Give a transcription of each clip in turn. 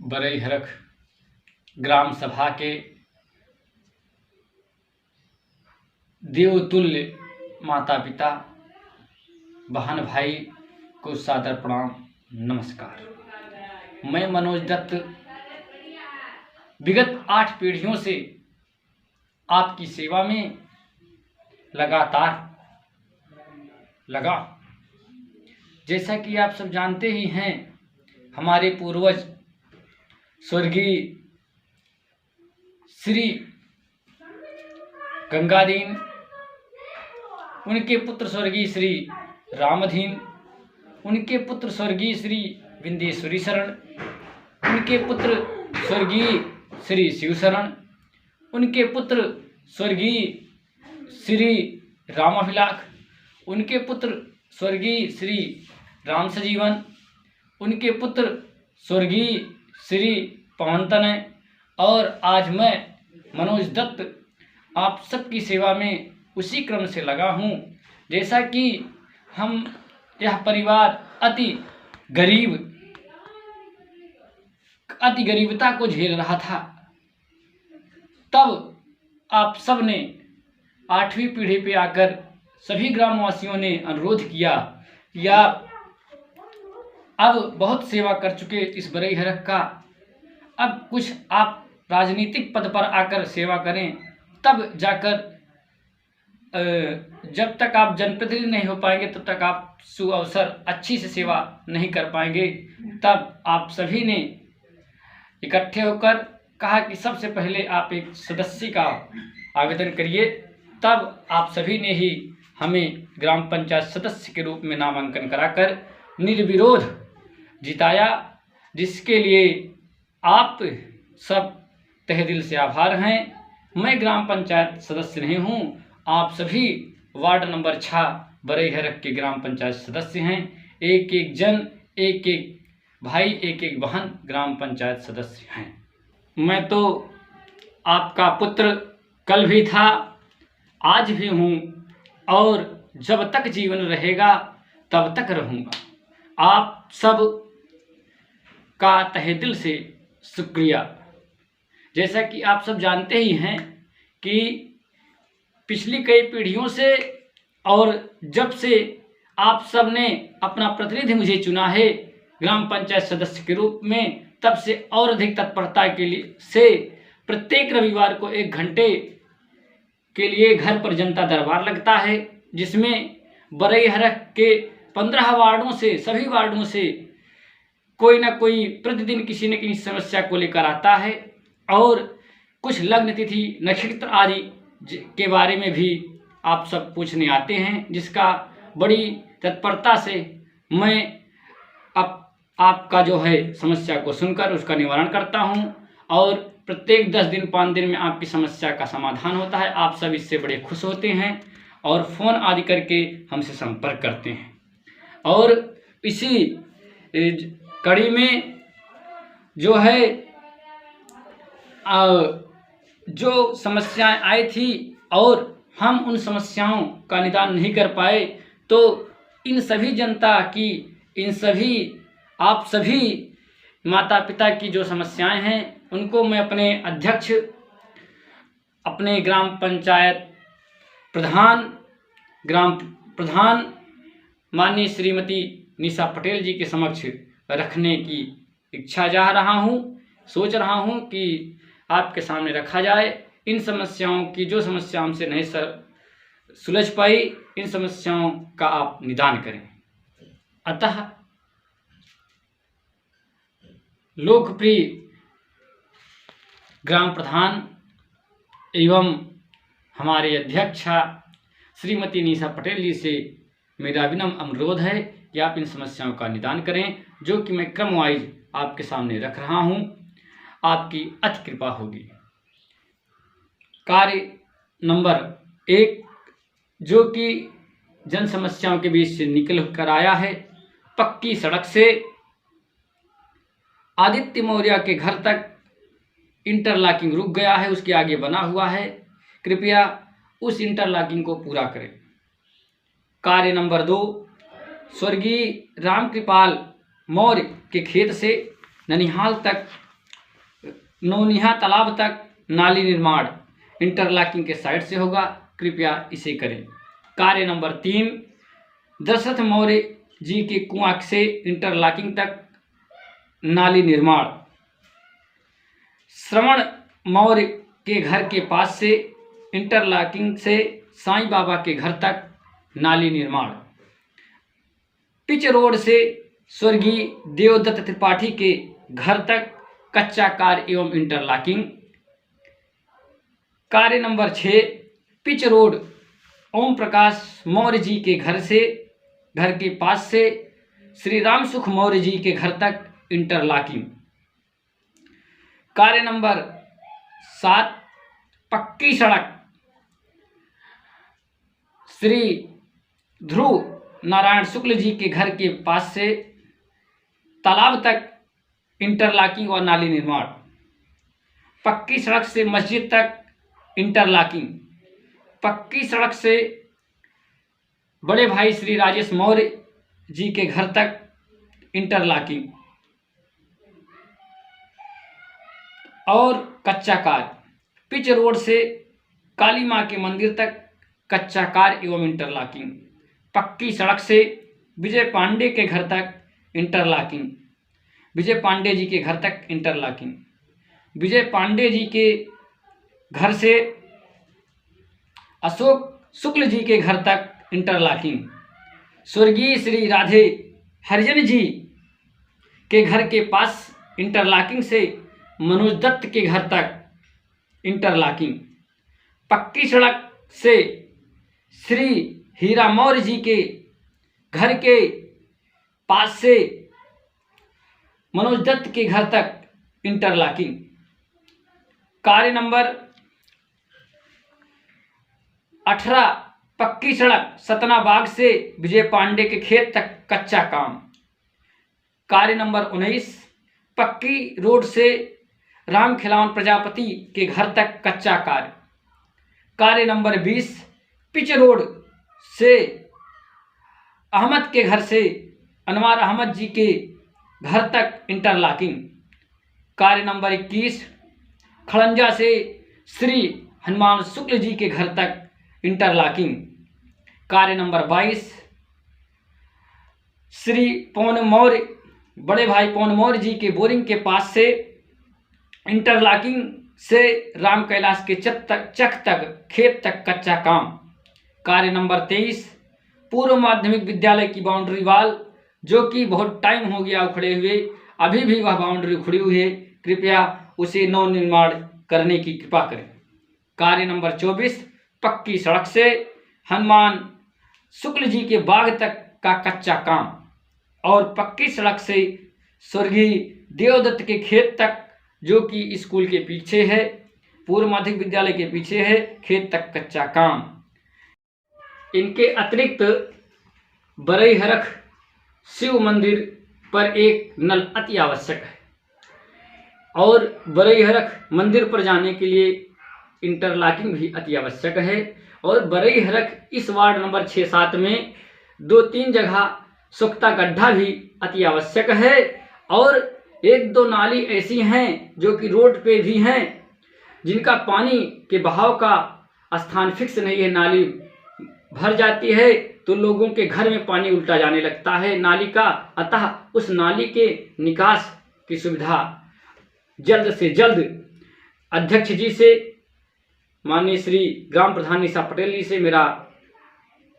बरईहरख ग्राम सभा के देवतुल्य माता पिता बहन भाई को सादर प्रणाम नमस्कार। मैं मनोज दत्त विगत 8 पीढ़ियों से आपकी सेवा में लगातार लगा। जैसा कि आप सब जानते ही हैं, हमारे पूर्वज स्वर्गीय श्री गंगादीन, उनके पुत्र स्वर्गीय श्री रामदीन, उनके पुत्र स्वर्गीय श्री विंदेश्वरी शरण, उनके पुत्र स्वर्गीय श्री शिव शरण, उनके पुत्र स्वर्गीय श्री रामाभिलाख, उनके पुत्र स्वर्गीय श्री राम सजीवन, उनके पुत्र स्वर्गीय श्री पवन तनय, और आज मैं मनोज दत्त आप सबकी सेवा में उसी क्रम से लगा हूँ। जैसा कि हम यह परिवार अति गरीबता को झेल रहा था, तब आप सब ने 8वीं पीढ़ी पे आकर सभी ग्रामवासियों ने अनुरोध किया या अब बहुत सेवा कर चुके इस बरईहरख का, अब कुछ आप राजनीतिक पद पर आकर सेवा करें, तब जाकर जब तक आप जनप्रतिनिधि नहीं हो पाएंगे तब तक आप सुअवसर अच्छी से सेवा नहीं कर पाएंगे। तब आप सभी ने इकट्ठे होकर कहा कि सबसे पहले आप एक सदस्य का आवेदन करिए। तब आप सभी ने ही हमें ग्राम पंचायत सदस्य के रूप में नामांकन कराकर निर्विरोध जिताया, जिसके लिए आप सब तहे दिल से आभार हैं। मैं ग्राम पंचायत सदस्य नहीं हूँ, आप सभी वार्ड नंबर 6 बरईहरख के ग्राम पंचायत सदस्य हैं। एक एक जन, एक एक भाई, एक एक बहन ग्राम पंचायत सदस्य हैं। मैं तो आपका पुत्र कल भी था, आज भी हूँ, और जब तक जीवन रहेगा तब तक रहूँगा। आप सब का तहे दिल से शुक्रिया। जैसा कि आप सब जानते ही हैं कि पिछली कई पीढ़ियों से और जब से आप सब ने अपना प्रतिनिधि मुझे चुना है ग्राम पंचायत सदस्य के रूप में, तब से और अधिक तत्परता के लिए से प्रत्येक रविवार को 1 घंटे के लिए घर पर जनता दरबार लगता है, जिसमें बरईहरख के 15 वार्डों से, सभी वार्डों से कोई ना कोई प्रतिदिन किसी न किसी समस्या को लेकर आता है, और कुछ लग्न तिथि नक्षत्र आदि के बारे में भी आप सब पूछने आते हैं, जिसका बड़ी तत्परता से मैं अब आपका जो है समस्या को सुनकर उसका निवारण करता हूं, और प्रत्येक 10 दिन 5 दिन में आपकी समस्या का समाधान होता है। आप सब इससे बड़े खुश होते हैं और फ़ोन आदि करके हमसे संपर्क करते हैं। और इसी कड़ी में जो है जो समस्याएं आई थी और हम उन समस्याओं का निदान नहीं कर पाए, तो इन सभी जनता की, इन सभी आप सभी माता पिता की जो समस्याएं हैं, उनको मैं अपने अध्यक्ष, अपने ग्राम पंचायत ग्राम प्रधान माननीय श्रीमती निशा पटेल जी के समक्ष रखने की इच्छा चाह रहा हूँ, सोच रहा हूँ कि आपके सामने रखा जाए। इन समस्याओं की, जो समस्या हमसे नहीं सुलझ पाई, इन समस्याओं का आप निदान करें। अतः लोकप्रिय ग्राम प्रधान एवं हमारे अध्यक्षा श्रीमती निशा पटेल जी से मेरा विनम्र अनुरोध है कि आप इन समस्याओं का निदान करें, जो कि मैं क्रम वाइज आपके सामने रख रहा हूँ। आपकी अति कृपा होगी। कार्य नंबर 1, जो कि जन समस्याओं के बीच से निकल कर आया है, पक्की सड़क से आदित्य मौर्य के घर तक इंटरलॉकिंग रुक गया है, उसके आगे बना हुआ है, कृपया उस इंटरलॉकिंग को पूरा करें। कार्य नंबर 2, स्वर्गीय रामकृपाल मौर्य के खेत से ननिहाल तक नौनिहा तालाब तक नाली निर्माण इंटरलॉकिंग के साइड से होगा, कृपया इसे करें। कार्य नंबर 3, दशरथ मौर्य जी के कुआं से इंटरलॉकिंग तक नाली निर्माण, श्रवण मौर्य के घर के पास से इंटरलॉकिंग से साईं बाबा के घर तक नाली निर्माण, पिच रोड से स्वर्गीय देवदत्त त्रिपाठी के घर तक कच्चा कार्य एवं इंटरलॉकिंग। कार्य number 6, pitch road Om Prakash Maurya ji के घर के पास से श्री राम सुख मौर्य जी के घर तक इंटरलॉकिंग। कार्य नंबर 7, पक्की सड़क श्री ध्रुव नारायण शुक्ल जी के घर के पास से तालाब तक इंटरलॉकिंग और नाली निर्माण, पक्की सड़क से मस्जिद तक इंटरलॉकिंग, पक्की सड़क से बड़े भाई श्री राजेश मौर्य जी के घर तक इंटरलॉकिंग और कच्चा कार्य, पिच रोड से काली मां के मंदिर तक कच्चा कार्य एवं इंटरलॉकिंग, पक्की सड़क से विजय पांडे के घर तक इंटरलॉकिंग, विजय पांडे जी के घर तक इंटरलॉकिंग, विजय पांडे जी के घर से अशोक शुक्ल जी के घर तक इंटरलॉकिंग, स्वर्गीय श्री राधे हरिजन जी के घर के पास इंटरलॉकिंग से मनोज दत्त के घर तक इंटरलॉकिंग, पक्की सड़क से श्री हीरा मौर्य जी के घर के पास से मनोज दत्त के घर तक इंटरलॉकिंग। कार्य नंबर 18, पक्की सड़क सतनाबाग से विजय पांडे के खेत तक कच्चा काम। कार्य नंबर 19, पक्की रोड से राम खिलावन प्रजापति के घर तक कच्चा कार्य। कार्य नंबर 20, पिच रोड से अहमद के घर से अनवार अहमद जी के घर तक इंटरलॉकिंग। कार्य नंबर 21, खड़ंजा से श्री हनुमान शुक्ल जी के घर तक इंटरलॉकिंग। कार्य नंबर 22, श्री पवन मौर्य बड़े भाई पवन मौर्य जी के बोरिंग के पास से इंटरलॉकिंग से राम कैलाश के चक तक खेत तक कच्चा काम। कार्य नंबर 23, पूर्व माध्यमिक विद्यालय की बाउंड्री वाल जो कि बहुत टाइम हो गया उखड़े हुए, अभी भी वह बाउंड्री उखड़ी हुई है, कृपया उसे नव निर्माण करने की कृपा करें। कार्य नंबर 24, पक्की सड़क से हनुमान शुक्ल जी के बाग तक का कच्चा काम और पक्की सड़क से स्वर्गीय देवदत्त के खेत तक जो कि स्कूल के पीछे है, पूर्व माध्यमिक विद्यालय के पीछे है, खेत तक कच्चा काम। इनके अतिरिक्त बरईहरख शिव मंदिर पर एक नल अति आवश्यक है और बरईहरख मंदिर पर जाने के लिए इंटरलॉकिंग भी अति आवश्यक है और बरईहरख इस वार्ड नंबर 6-7 में 2-3 जगह सुख्ता गड्ढा भी अति आवश्यक है और 1-2 नाली ऐसी हैं जो कि रोड पे भी हैं जिनका पानी के बहाव का स्थान फिक्स नहीं है, नाली भर जाती है तो लोगों के घर में पानी उल्टा जाने लगता है नाली का, अतः उस नाली के निकास की सुविधा जल्द से जल्द अध्यक्ष जी से, माननीय श्री ग्राम प्रधान निशा पटेल जी से मेरा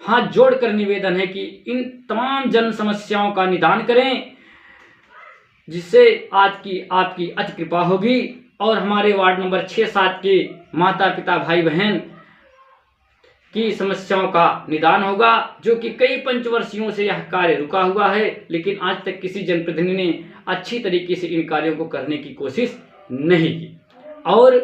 हाथ जोड़कर निवेदन है कि इन तमाम जन समस्याओं का निदान करें, जिससे आज की आपकी अति कृपा होगी और हमारे वार्ड नंबर 6-7 के माता पिता भाई बहन की समस्याओं का निदान होगा, जो कि कई पंचवर्षियों से यह कार्य रुका हुआ है, लेकिन आज तक किसी जनप्रतिनिधि ने अच्छी तरीके से इन कार्यों को करने की कोशिश नहीं की और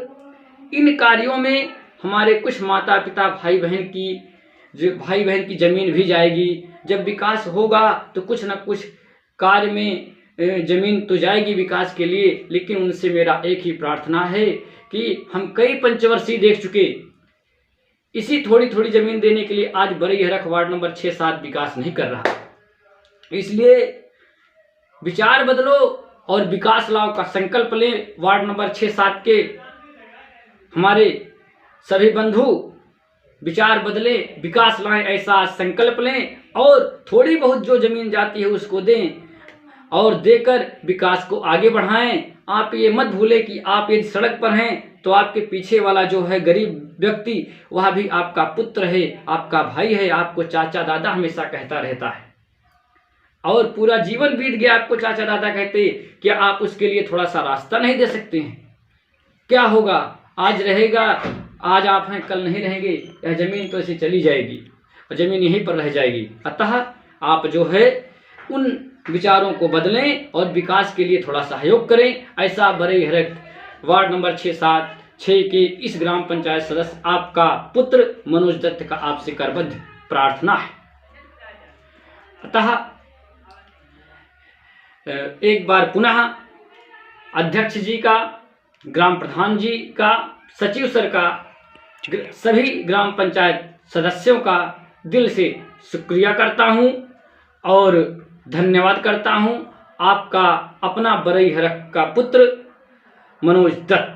इन कार्यों में हमारे कुछ माता पिता भाई बहन की जमीन भी जाएगी। जब विकास होगा तो कुछ न कुछ कार्य में जमीन तो जाएगी विकास के लिए, लेकिन उनसे मेरा एक ही प्रार्थना है कि हम कई पंचवर्षीय देख चुके, इसी थोड़ी थोड़ी जमीन देने के लिए आज बरईहरख वार्ड नंबर 6-7 विकास नहीं कर रहा। इसलिए विचार बदलो और विकास लाभ का संकल्प लें। वार्ड नंबर 6-7 के हमारे सभी बंधु विचार बदले, विकास लाएं, ऐसा संकल्प लें और थोड़ी बहुत जो जमीन जाती है उसको दें और देकर विकास को आगे बढ़ाएं। आप ये मत भूलें कि आप यदि सड़क पर हैं तो आपके पीछे वाला जो है गरीब व्यक्ति, वह भी आपका पुत्र है, आपका भाई है, आपको चाचा दादा हमेशा कहता रहता है और पूरा जीवन बीत गया आपको चाचा दादा कहते, क्या आप उसके लिए थोड़ा सा रास्ता नहीं दे सकते हैं? क्या होगा, आज रहेगा, आज आप हैं, कल नहीं रहेंगे, यह जमीन तो ऐसे चली जाएगी और जमीन यहीं पर रह जाएगी। अतः आप जो है उन विचारों को बदलें और विकास के लिए थोड़ा सहयोग करें। ऐसा बरईहरख वार्ड नंबर 6-7-6 के इस ग्राम पंचायत सदस्य आपका पुत्र मनोज दत्त का आपसे करबद्ध प्रार्थना है। अतः एक बार पुनः अध्यक्ष जी का, ग्राम प्रधान जी का, सचिव सर का, सभी ग्राम पंचायत सदस्यों का दिल से शुक्रिया करता हूं और धन्यवाद करता हूं। आपका अपना बरईहरख का पुत्र मनोज दत्त।